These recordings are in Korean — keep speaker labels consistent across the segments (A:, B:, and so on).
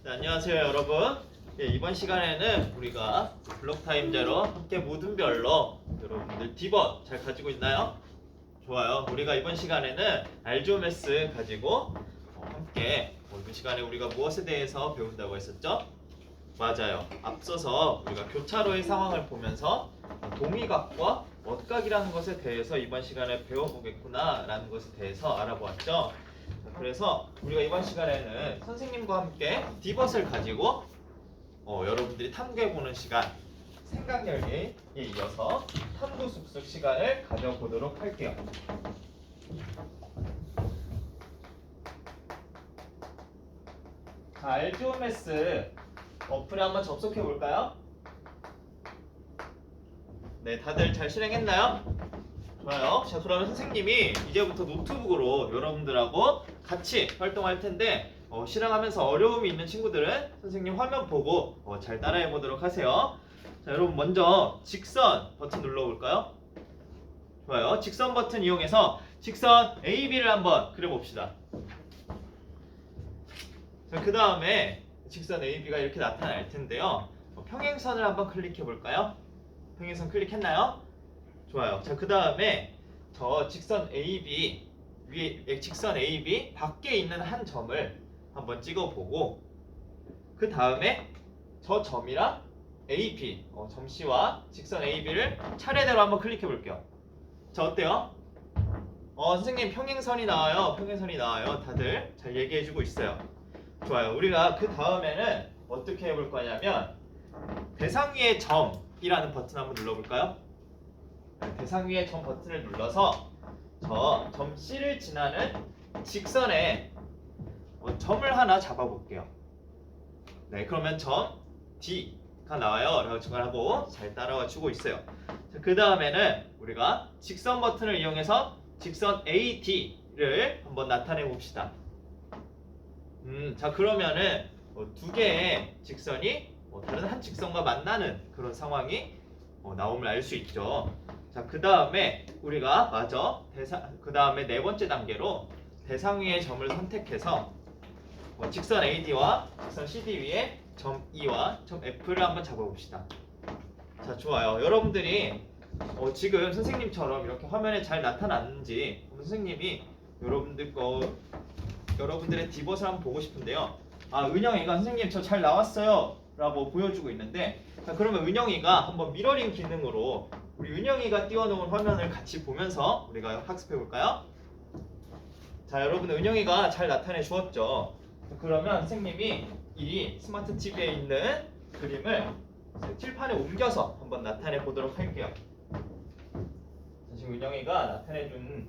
A: 네, 안녕하세요 여러분. 이번 시간에는 우리가 블록타임제로 함께 모든 별로 여러분들 디벗 잘 가지고 있나요? 좋아요. 우리가 이번 시간에는 알조메스 가지고 함께 이번 시간에 우리가 무엇에 대해서 배운다고 했었죠? 맞아요. 앞서서 우리가 교차로의 상황을 보면서 동위각과 원각이라는 것에 대해서 이번 시간에 배워보겠구나 라는 것에 대해서 알아보았죠. 그래서 우리가 이번 시간에는 선생님과 함께 디벗을 가지고 여러분들이 탐구해보는 시간, 생각 열기에 이어서 탐구 숲속 시간을 가져보도록 할게요. 자, 알지오메스 어플에 한번 접속해 볼까요? 네, 다들 잘 실행했나요? 좋아요. 자, 그러면 선생님이 이제부터 노트북으로 여러분들하고 같이 활동할 텐데 실행하면서 어려움이 있는 친구들은 선생님 화면 보고 잘 따라해 보도록 하세요. 자, 여러분 먼저 직선 버튼 눌러볼까요? 좋아요. 직선 버튼 이용해서 직선 AB를 한번 그려봅시다. 자, 그 다음에 직선 AB가 이렇게 나타날 텐데요. 평행선을 한번 클릭해 볼까요? 평행선 클릭했나요? 좋아요. 자, 그 다음에 저 직선 AB 위에 직선 AB 밖에 있는 한 점을 한번 찍어보고 그 다음에 저 점이랑 AP 점C와 직선 AB를 차례대로 한번 클릭해 볼게요. 자, 어때요? 선생님 평행선이 나와요. 평행선이 나와요. 다들 잘 얘기해주고 있어요. 좋아요. 우리가 그 다음에는 어떻게 해볼 거냐면 대상 위의 점이라는 버튼 한번 눌러볼까요? 대상 위의 점 버튼을 눌러서 저 점 C를 지나는 직선에 점을 하나 잡아볼게요. 네, 그러면 점 D가 나와요. 라고 하고 잘 따라와 주고 있어요. 그 다음에는 우리가 직선 버튼을 이용해서 직선 AD를 한번 나타내 봅시다. 자, 그러면은 두 개의 직선이 다른 한 직선과 만나는 그런 상황이 나오면 알 수 있죠. 자, 그 다음에 우리가 그 다음에 네 번째 단계로 대상 위의 점을 선택해서 직선 AD와 직선 CD 위에 점 E와 점 F를 한번 잡아봅시다. 자, 좋아요. 여러분들이 지금 선생님처럼 이렇게 화면에 잘 나타났는지 선생님이 여러분들의 디벗을 한번 보고 싶은데요. 은영이가 선생님 저 잘 나왔어요 라고 보여주고 있는데, 자, 그러면 은영이가 한번 미러링 기능으로 우리 은영이가 띄워놓은 화면을 같이 보면서 우리가 학습해 볼까요? 자, 여러분 은영이가 잘 나타내 주었죠. 그러면 선생님이 이 스마트 TV에 있는 그림을 칠판에 옮겨서 한번 나타내 보도록 할게요. 자, 지금 은영이가 나타내 준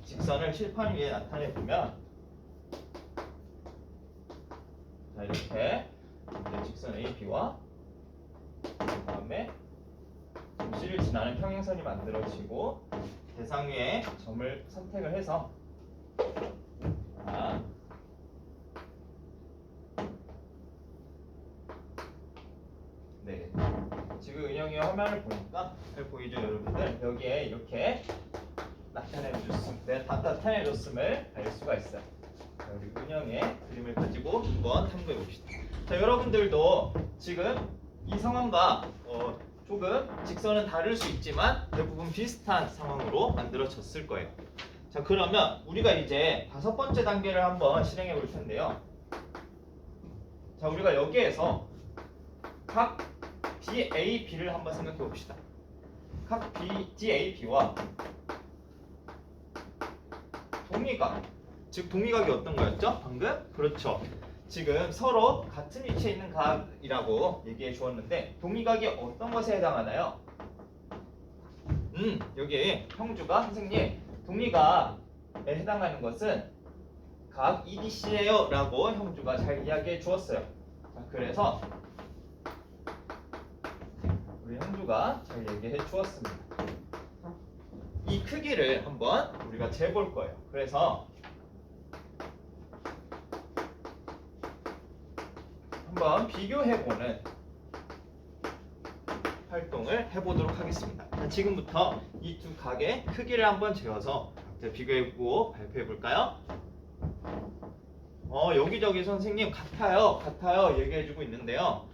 A: 직선을 칠판 위에 나타내 보면, 자, 이렇게 직선 AB와 그 다음에 C를 지나는 평행선이 만들어지고 대상 위에 점을 선택을 해서 네, 지금 은영이 화면을 보니까 잘 보이죠 여러분들? 여기에 이렇게 나타내 줬음을 알 수가 있어요. 자, 우리 은영의 그림을 가지고 한번 탐구해 봅시다. 자, 여러분들도 지금 이 상황과 조금 직선은 다를 수 있지만 대부분 비슷한 상황으로 만들어졌을 거예요. 자, 그러면 우리가 이제 다섯 번째 단계를 한번 실행해 볼 텐데요. 자, 우리가 여기에서 각 DAB를 한번 생각해 봅시다. 각 DAB와 동위각, 즉 동위각이 어떤 거였죠? 방금? 그렇죠. 지금 서로 같은 위치에 있는 각이라고 얘기해 주었는데 동위각이 어떤 것에 해당하나요? 여기 형주가 선생님 동위각에 해당하는 것은 각 EDC예요 라고 형주가 잘 이야기해 주었어요. 자, 그래서 우리 형주가 잘 얘기해 주었습니다. 이 크기를 한번 우리가 재볼 거예요. 그래서 한번 비교해보는 활동을 해보도록 하겠습니다. 자, 지금부터 이 두 각의 크기를 한번 재어서 비교해보고 발표해볼까요? 여기저기 선생님 같아요 얘기해주고 있는데요.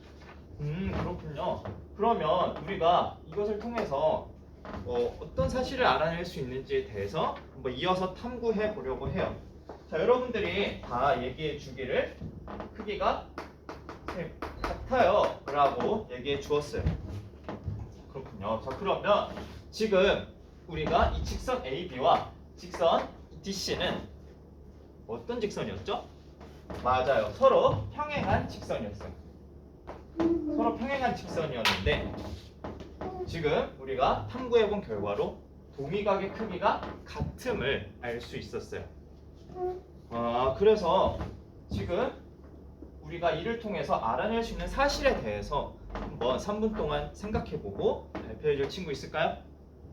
A: 그렇군요. 그러면 우리가 이것을 통해서 어떤 사실을 알아낼 수 있는지에 대해서 한번 이어서 탐구해 보려고 해요. 자, 여러분들이 다 얘기해 주기를 크기가 같아요 라고 얘기해 주었어요. 그렇군요. 자, 그러면 지금 우리가 이 직선 AB와 직선 DC는 어떤 직선이었죠? 맞아요. 서로 평행한 직선이었어요. 서로 평행한 직선이었는데 지금 우리가 탐구해본 결과로 동위각의 크기가 같음을 알 수 있었어요. 그래서 지금 우리가 이를 통해서 알아낼 수 있는 사실에 대해서 한번 3분 동안 생각해보고 발표해줄 친구 있을까요?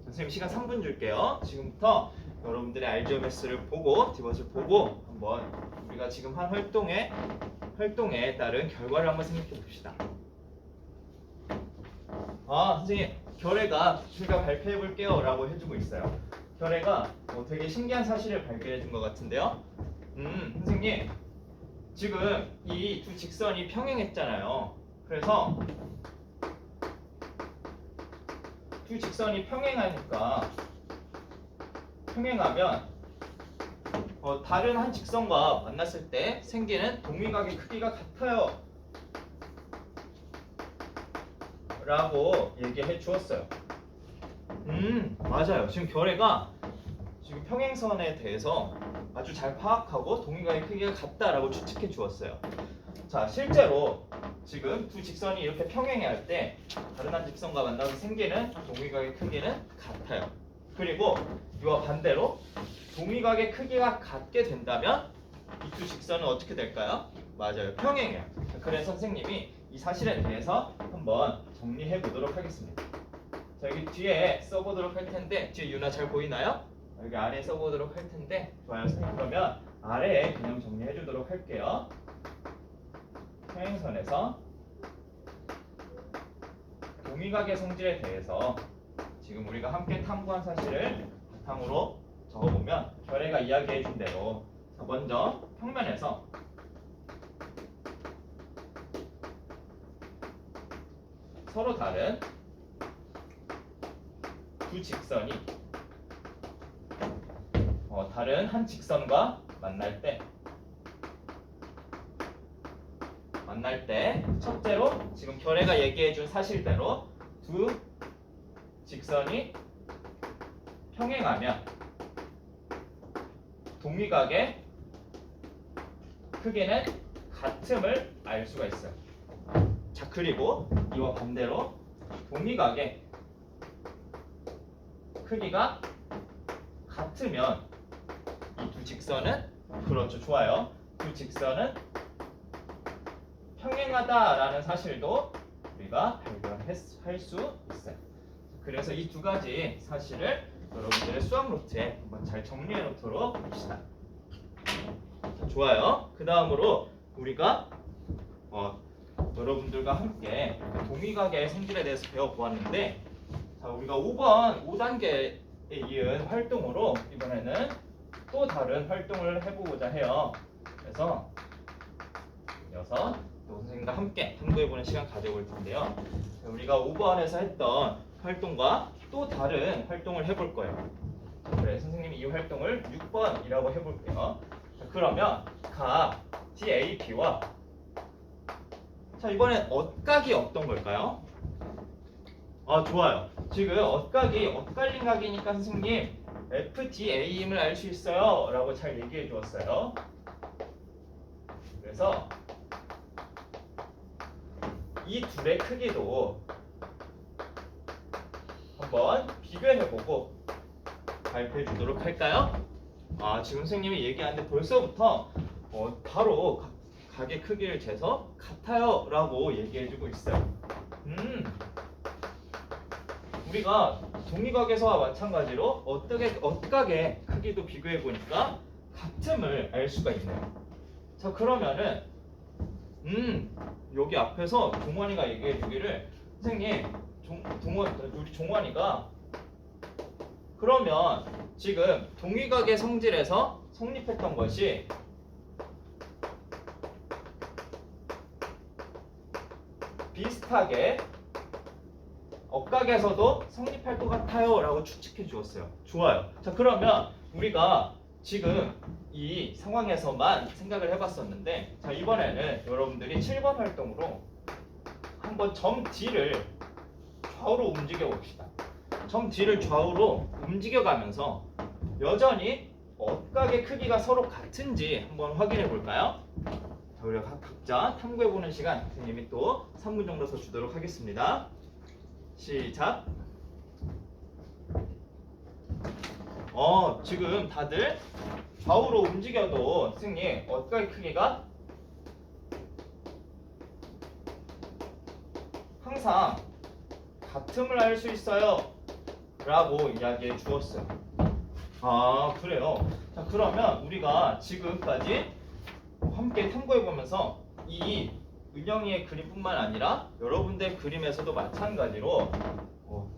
A: 선생님 시간 3분 줄게요. 지금부터 여러분들의 알지오메스를 보고 디봇을 보고 한번 우리가 지금 한 활동에 따른 결과를 한번 생각해 봅시다. 선생님 결애가 제가 발표해 볼게요 라고 해주고 있어요. 결애가 되게 신기한 사실을 발표해 준 것 같은데요. 선생님 지금 이 두 직선이 평행했잖아요. 그래서 두 직선이 평행하면 다른 한 직선과 만났을 때 생기는 동위각의 크기가 같아요 라고 얘기해 주었어요. 맞아요. 지금 결애가 지금 평행선에 대해서 아주 잘 파악하고 동위각의 크기가 같다라고 추측해 주었어요. 자, 실제로 지금 두 직선이 이렇게 평행해 할 때 다른 한 직선과 만나서 생기는 동위각의 크기는 같아요. 그리고 이와 반대로 동위각의 크기가 같게 된다면 이 두 직선은 어떻게 될까요? 맞아요. 평행해요. 그래서 선생님이 이 사실에 대해서 한번 정리해 보도록 하겠습니다. 자, 여기 뒤에 써보도록 할 텐데 뒤에 유나 잘 보이나요? 여기 아래에 써보도록 할 텐데 좋아요. 선생님 그러면 아래에 개념 정리해 주도록 할게요. 평행선에서 동위각의 성질에 대해서 지금 우리가 함께 탐구한 사실을 바탕으로 적어보면 결애가 이야기해 준 대로 먼저 평면에서 서로 다른 두 직선이 다른 한 직선과 만날 때 첫째로 지금 결애가 얘기해준 사실대로 두 직선이 평행하면 동위각의 크기는 같음을 알 수가 있어요. 자, 그리고 이와 반대로 동위각의 크기가 같으면 이 두 직선은 그렇죠. 좋아요. 두 직선은 평행하다라는 사실도 우리가 발견할 수 있어요. 그래서 이 두 가지 사실을 여러분들의 수학 노트에 한번 잘 정리해 놓도록 합시다. 자, 좋아요. 그 다음으로 우리가 여러분들과 함께 동위각의 성질에 대해서 배워보았는데 자, 우리가 5단계에 이은 활동으로 이번에는 또 다른 활동을 해보고자 해요. 그래서 이어서 또 선생님과 함께 탐구해보는 시간 가져볼 텐데요. 자, 우리가 5번에서 했던 활동과 또 다른 활동을 해볼 거예요. 자, 그래 선생님이 이 활동을 6번이라고 해볼게요. 자, 그러면 각 DAB와 자, 이번엔 엇각이 어떤 걸까요? 좋아요. 지금 엇각이 엇갈린 각이니까 선생님 FDA임을 알 수 있어요 라고 잘 얘기해 주었어요. 그래서 이 둘의 크기도 한번 비교해보고 발표해 주도록 할까요? 지금 선생님이 얘기하는데 벌써부터 바로 각의 크기를 재서 같아요 라고 얘기해 주고 있어요. 우리가 동위각에서와 마찬가지로 엇각의 크기도 비교해 보니까 같음을 알 수가 있네요. 자, 그러면은 여기 앞에서 종원이가 얘기해 주기를 선생님 우리 종원이가 그러면 지금 동위각의 성질에서 성립했던 것이 비슷하게 억각에서도 성립할 것 같아요 라고 추측해 주었어요. 좋아요. 자, 그러면 우리가 지금 이 상황에서만 생각을 해봤었는데, 자, 이번에는 여러분들이 7번 활동으로 한번 점 D를 좌우로 움직여 봅시다. 점 D를 좌우로 움직여가면서 여전히 억각의 크기가 서로 같은지 한번 확인해 볼까요? 자, 우리가 각자 탐구해 보는 시간 선생님이 또 3분 정도 더 주도록 하겠습니다. 시작. 지금 다들 좌우로 움직여도 선생님 억각의 크기가 항상 같음을 알 수 있어요 라고 이야기해 주었어요. 아, 그래요. 자, 그러면 우리가 지금까지 함께 탐구해 보면서 이 은영이의 그림뿐만 아니라 여러분들 그림에서도 마찬가지로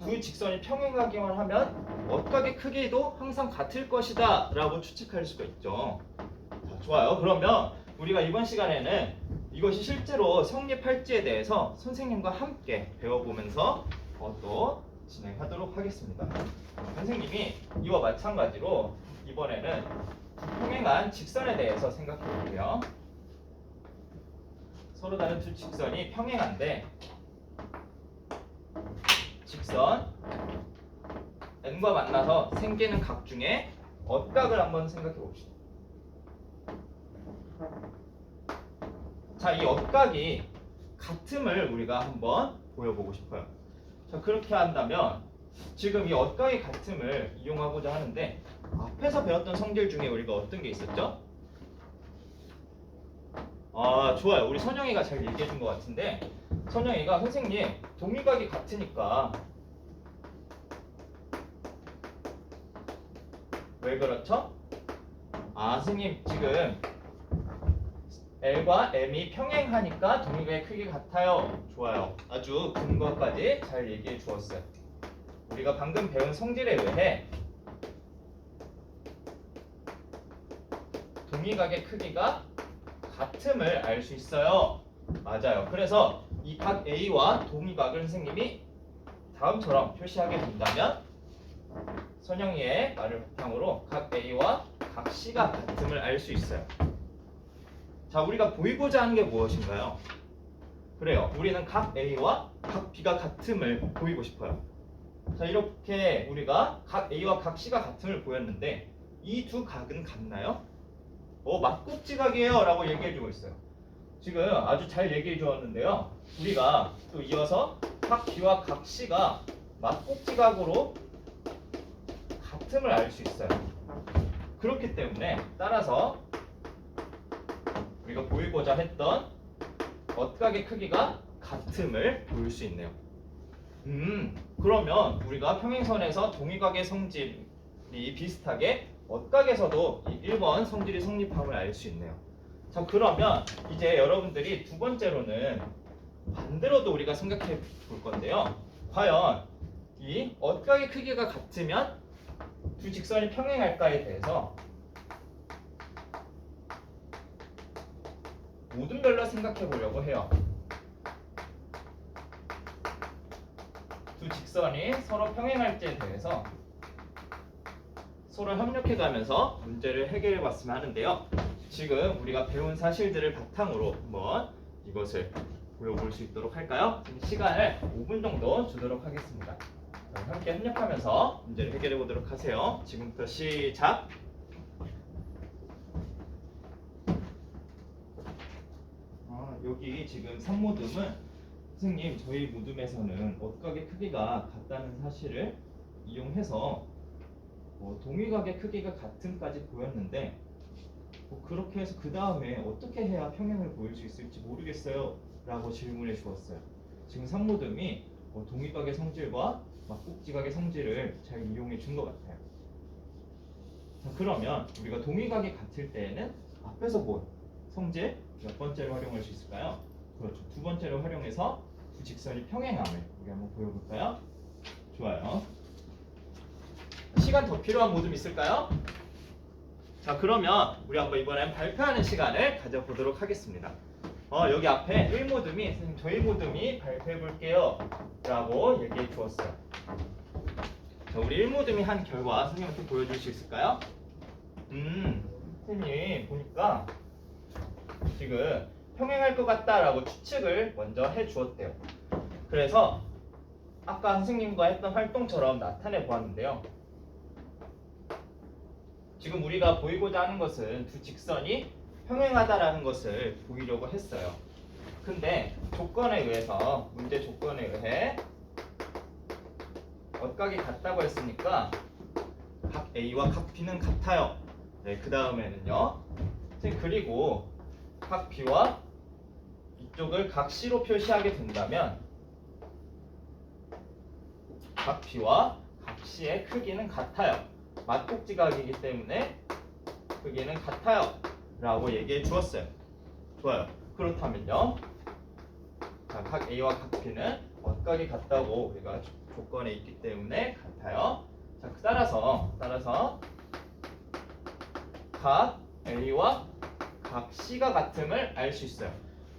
A: 두 직선이 평행하기만 하면 억각의 크기도 항상 같을 것이다 라고 추측할 수가 있죠. 자, 좋아요. 그러면 우리가 이번 시간에는 이것이 실제로 성립할지에 대해서 선생님과 함께 배워보면서 또 진행하도록 하겠습니다. 선생님이 이와 마찬가지로 이번에는 평행한 직선에 대해서 생각해 볼게요. 서로 다른 두 직선이 평행한데 직선 n과 만나서 생기는 각 중에 억각을 한번 생각해 봅시다. 자, 이 억각이 같음을 우리가 한번 보여보고 싶어요. 자, 그렇게 한다면 지금 이 억각의 같음을 이용하고자 하는데 앞에서 배웠던 성질 중에 우리가 어떤 게 있었죠? 아, 좋아요. 우리 선영이가 잘 얘기해 준 것 같은데, 선영이가 선생님 동의각이 같으니까 왜 그렇죠? 아, 선생님 지금 L과 M이 평행하니까 동의각의 크기가 같아요. 좋아요. 아주 근거까지 잘 얘기해 주었어요. 우리가 방금 배운 성질에 의해 동의각의 크기가 같음을 알 수 있어요. 맞아요. 그래서 이 각 A와 동의각을 선생님이 다음처럼 표시하게 된다면 선영이의 말을 바탕으로 각 A와 각 C가 같음을 알 수 있어요. 자, 우리가 보이고자 하는 게 무엇인가요? 그래요. 우리는 각 A와 각 B가 같음을 보이고 싶어요. 자, 이렇게 우리가 각 A와 각 C가 같음을 보였는데 이 두 각은 같나요? 막국지각이에요 라고 얘기해주고 있어요. 지금 아주 잘 얘기해 주었는데요. 우리가 또 이어서 각 B와 각 C가 막국지각으로 같음을 알 수 있어요. 그렇기 때문에 따라서 우리가 보이고자 했던 억각의 크기가 같음을 보일 수 있네요. 그러면 우리가 평행선에서 동의각의 성질이 비슷하게 억각에서도 이 1번 성질이 성립함을 알 수 있네요. 자, 그러면 이제 여러분들이 두 번째로는 반대로도 우리가 생각해 볼 건데요. 과연 이 억각의 크기가 같으면 두 직선이 평행할까에 대해서 모든별로 생각해 보려고 해요. 두 직선이 서로 평행할지에 대해서 서로 협력해 가면서 문제를 해결해 봤으면 하는데요. 지금 우리가 배운 사실들을 바탕으로 한번 이것을 보여볼 수 있도록 할까요? 시간을 5분 정도 주도록 하겠습니다. 함께 협력하면서 문제를 해결해 보도록 하세요. 지금부터 시작! 여기 지금 3모듬은 선생님 저희 모듬에서는 억각의 크기가 같다는 사실을 이용해서 동의각의 크기가 같음까지 보였는데 그렇게 해서 그 다음에 어떻게 해야 평행을 보일 수 있을지 모르겠어요 라고 질문해 주었어요. 지금 3모듬이 동의각의 성질과 막국지각의 성질을 잘 이용해 준 것 같아요. 자, 그러면 우리가 동의각이 같을 때에는 앞에서 본 성질 몇 번째로 활용할 수 있을까요? 그렇죠. 두 번째로 활용해서 두 직선이 평행함을 우리 한번 보여볼까요? 좋아요. 시간 더 필요한 모듬 있을까요? 자, 그러면 우리 한번 이번엔 발표하는 시간을 가져보도록 하겠습니다. 여기 앞에 1모듬이 선생님 저희 모듬이 발표해 볼게요 라고 얘기해 주었어요. 자, 우리 1모듬이 한 결과 선생님한테 보여줄 수 있을까요? 선생님 보니까 지금 평행할 것 같다라고 추측을 먼저 해 주었대요. 그래서 아까 선생님과 했던 활동처럼 나타내 보았는데요. 지금 우리가 보이고자 하는 것은 두 직선이 평행하다라는 것을 보이려고 했어요. 근데 조건에 의해서, 문제 조건에 의해 각각이 같다고 했으니까 각 A와 각 B는 같아요. 네, 그 다음에는요. 그리고 각 B와 이쪽을 각 C로 표시하게 된다면 각 B와 각 C의 크기는 같아요. 맞꼭지각이기 때문에 크기는 같아요 라고 얘기해 주었어요. 좋아요. 그렇다면요, 자, 각 A와 각 B는 각각이 같다고 우리가 조건에 있기 때문에 같아요. 자, 따라서 각 A와 각 C가 같음을 알 수 있어요.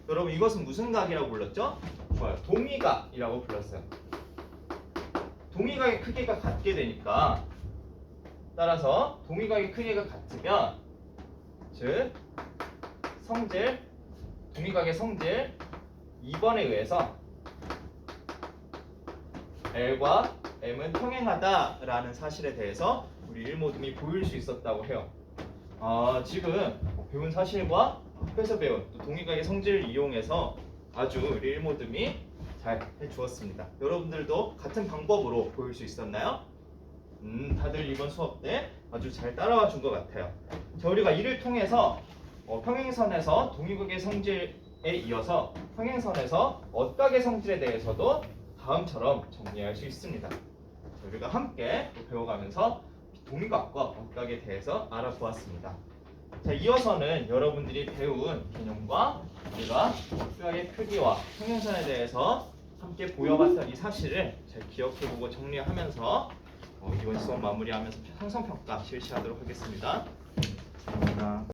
A: 여러분 이것은 무슨 각이라고 불렀죠? 좋아요. 동위각이라고 불렀어요. 동위각의 크기가 같게 되니까, 따라서 동위각의 크기가 같으면 즉 성질, 동위각의 성질 2번에 의해서 L과 M은 평행하다라는 사실에 대해서 우리 1모듬이 보일 수 있었다고 해요. 지금 배운 사실과 앞에서 배운 또 동위각의 성질을 이용해서 아주 우리 1모듬이 잘 해주었습니다. 여러분들도 같은 방법으로 보일 수 있었나요? 다들 이번 수업 때 아주 잘 따라와 준 것 같아요. 자, 우리가 이를 통해서 평행선에서 동위각의 성질에 이어서 평행선에서 얻각의 성질에 대해서도 다음처럼 정리할 수 있습니다. 자, 우리가 함께 또 배워가면서 동위각과 얻각에 대해서 알아보았습니다. 자, 이어서는 여러분들이 배운 개념과 우리가 얻각의 크기와 평행선에 대해서 함께 보여봤던 이 사실을 잘 기억해보고 정리하면서 이번 수업 마무리하면서 상성평가 실시하도록 하겠습니다. 감사합니다.